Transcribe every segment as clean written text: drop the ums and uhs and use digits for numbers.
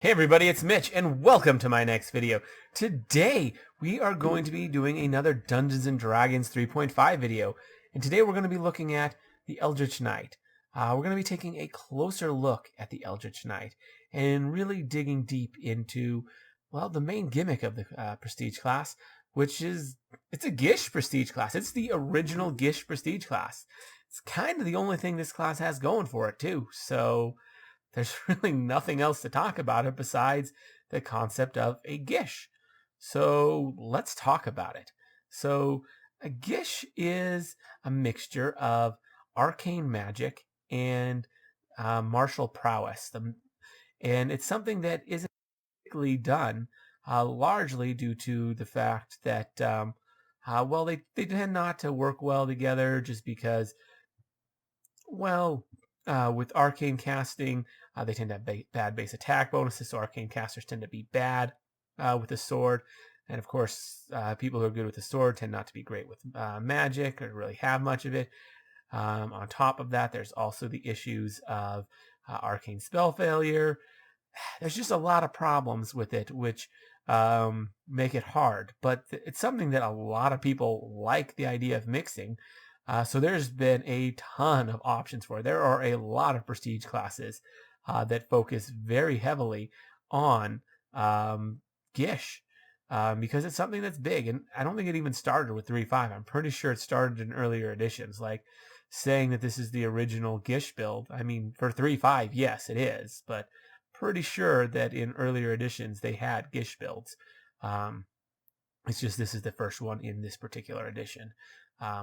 Hey everybody, it's Mitch, and welcome to my next video. Today, we are going to be doing another Dungeons & Dragons 3.5 video, and today we're going to be looking at the Eldritch Knight. We're going to be taking a closer look at the Eldritch Knight, and really digging deep into, well, the main gimmick of the Prestige class, which is, it's a Gish Prestige class. It's the original Gish Prestige class. It's kind of the only thing this class has going for it, too, so there's really nothing else to talk about it besides the concept of a Gish. So let's talk about it. So a Gish is a mixture of arcane magic and martial prowess. And it's something that isn't typically done largely due to the fact that, well, they tend not to work well together just because, well, with arcane casting, they tend to have bad base attack bonuses, so arcane casters tend to be bad with the sword. And of course, people who are good with the sword tend not to be great with magic or really have much of it. On top of that, there's also the issues of arcane spell failure. There's just a lot of problems with it, which make it hard. But it's something that a lot of people like the idea of mixing. So there's been a ton of options for it. There are a lot of prestige classes that focus very heavily on Gish because it's something that's big. And I don't think it even started with 3.5. I'm pretty sure it started in earlier editions, like saying that this is the original Gish build. I mean, for 3.5, yes, it is, but pretty sure that in earlier editions they had Gish builds. It's just this is the first one in this particular edition,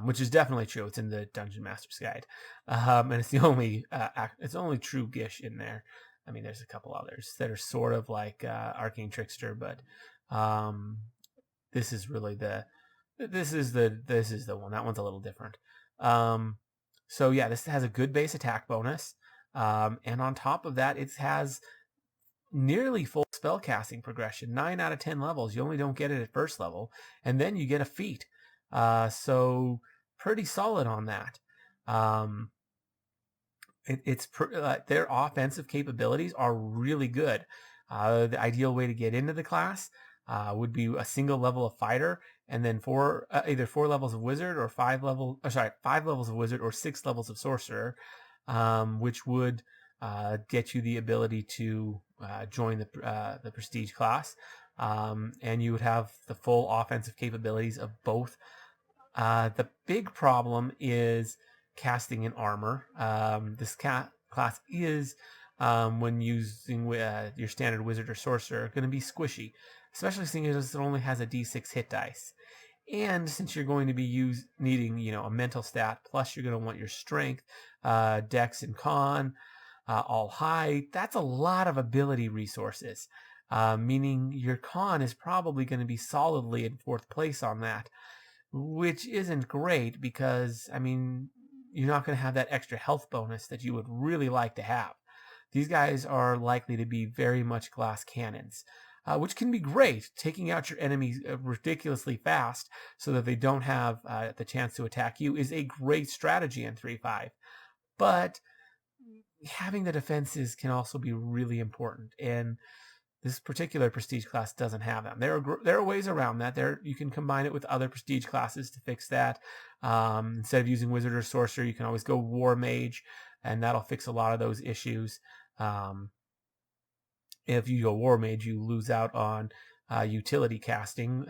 which is definitely true. It's in the Dungeon Master's Guide, and it's the only true Gish in there. I mean, there's a couple others that are sort of like Arcane Trickster, but this is really this is the one. That one's a little different. So yeah, this has a good base attack bonus, and on top of that, it has nearly full spellcasting progression. 9 out of 10 levels. You only don't get it at first level, and then you get a feat. So pretty solid on that. Their offensive capabilities are really good. The ideal way to get into the class would be a single level of fighter, and then either 4 levels of wizard or 5 levels of wizard or 6 levels of sorcerer, which would get you the ability to join the prestige class, and you would have the full offensive capabilities of both. The big problem is casting in armor. This class is, when using your standard wizard or sorcerer, going to be squishy, especially seeing as it only has a d6 hit dice. And since you're going to be needing, a mental stat, plus you're going to want your strength, dex, and con all high, that's a lot of ability resources, meaning your con is probably going to be solidly in 4th place on that, which isn't great because, I mean, you're not going to have that extra health bonus that you would really like to have. These guys are likely to be very much glass cannons, which can be great. Taking out your enemies ridiculously fast so that they don't have the chance to attack you is a great strategy in 3.5. But having the defenses can also be really important, and this particular prestige class doesn't have them. There are ways around that. You can combine it with other prestige classes to fix that. Instead of using wizard or sorcerer, you can always go war mage, and that'll fix a lot of those issues. If you go war mage, you lose out on utility casting,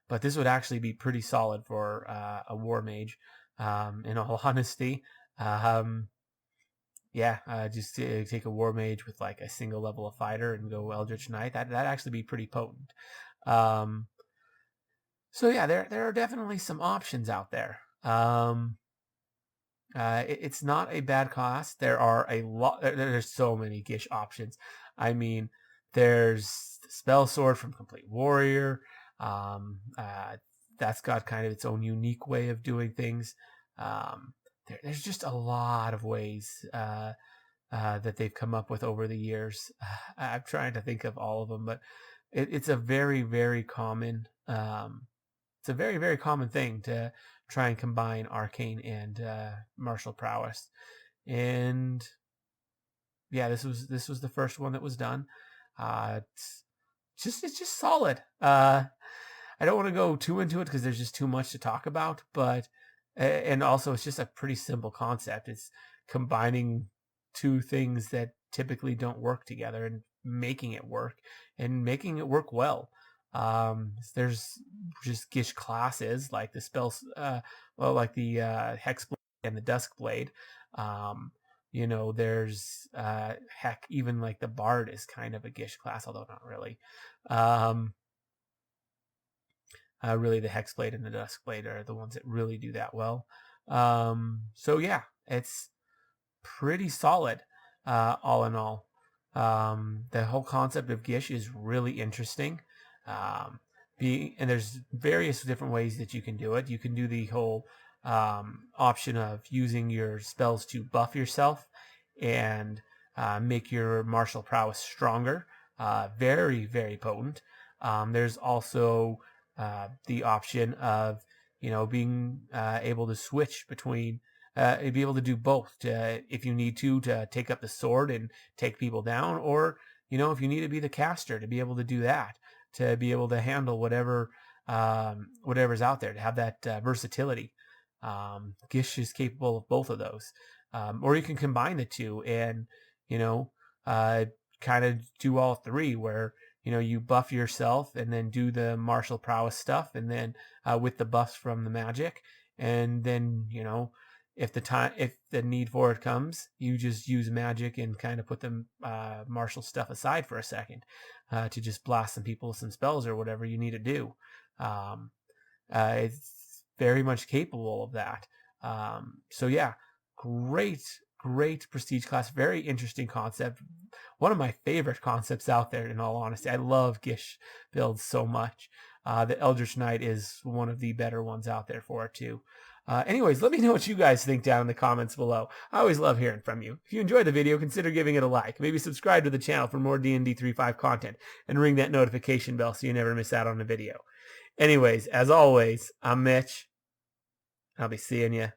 but this would actually be pretty solid for a war mage, in all honesty. Just take a war mage with like a single level of fighter and go Eldritch Knight. That'd actually be pretty potent. So yeah, there are definitely some options out there. It's not a bad class. There are a lot. There's so many Gish options. I mean, there's the Spell Sword from Complete Warrior. That's got kind of its own unique way of doing things. There's just a lot of ways that they've come up with over the years. I'm trying to think of all of them, but it's a very, very common. It's a very, very common thing to try and combine arcane and martial prowess. And yeah, this was the first one that was done. It's just solid. I don't want to go too into it because there's just too much to talk about, but and also it's just a pretty simple concept. It's combining two things that typically don't work together and making it work and making it work well. There's just Gish classes like the spells, like the Hex Blade and the Dusk Blade. There's heck, even like the Bard is kind of a Gish class, although not really. Really, the Hexblade and the Duskblade are the ones that really do that well. So yeah, it's pretty solid, all in all. The whole concept of Gish is really interesting. And there's various different ways that you can do it. You can do the whole option of using your spells to buff yourself and make your martial prowess stronger. Very, very potent. There's also the option of being able to switch between be able to do both if you need to take up the sword and take people down, or if you need to be the caster, to be able to do that, to be able to handle whatever's out there, to have that versatility. Gish is capable of both of those, or you can combine the two and kind of do all three, where you buff yourself and then do the martial prowess stuff, and then with the buffs from the magic, and then if the need for it comes, you just use magic and kind of put the martial stuff aside for a second to just blast some people with some spells or whatever you need to do. It's very much capable of that. So yeah, great prestige class. Very interesting concept. One of my favorite concepts out there, in all honesty. I love Gish builds so much. The Eldritch Knight is one of the better ones out there for it too. Anyways, let me know what you guys think down in the comments below. I always love hearing from you. If you enjoyed the video, consider giving it a like. Maybe subscribe to the channel for more D&D 3.5 content, and ring that notification bell so you never miss out on a video. Anyways, as always, I'm Mitch. I'll be seeing you